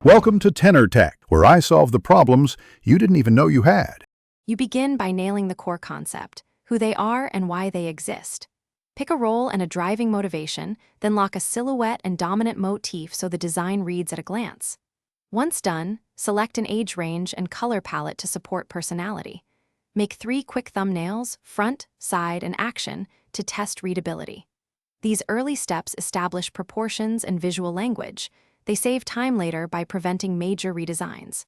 Welcome to Tenor Tech, where I solve the problems you didn't even know you had. You begin by nailing the core concept, who they are and why they exist. Pick a role and a driving motivation, then lock a silhouette and dominant motif so the design reads at a glance. Once done, select an age range and color palette to support personality. Make 3 quick thumbnails, front, side, and action, to test readability. These early steps establish proportions and visual language. They save time later by preventing major redesigns.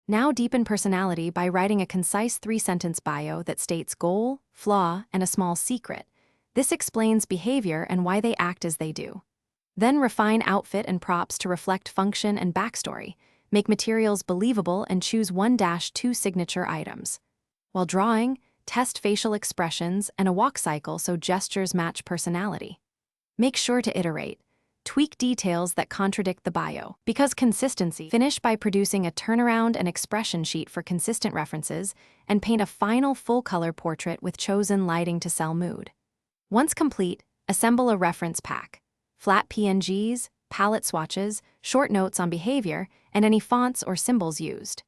Now deepen personality by writing a concise 3-sentence bio that states goal, flaw, and a small secret. This explains behavior and why they act as they do. Then refine outfit and props to reflect function and backstory. Make materials believable and choose 1-2 signature items. While drawing, test facial expressions and a walk cycle so gestures match personality. Make sure to iterate. Tweak details that contradict the bio. Because consistency, finish by producing a turnaround and expression sheet for consistent references, and paint a final full-color portrait with chosen lighting to sell mood. Once complete, assemble a reference pack. Flat PNGs, palette swatches, short notes on behavior, and any fonts or symbols used.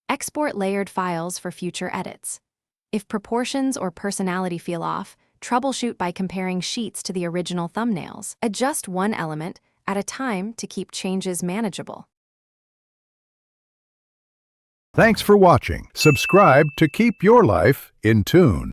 Export layered files for future edits. If proportions or personality feel off, troubleshoot by comparing sheets to the original thumbnails. Adjust one element at a time to keep changes manageable. Thanks for watching. Subscribe to keep your life in tune.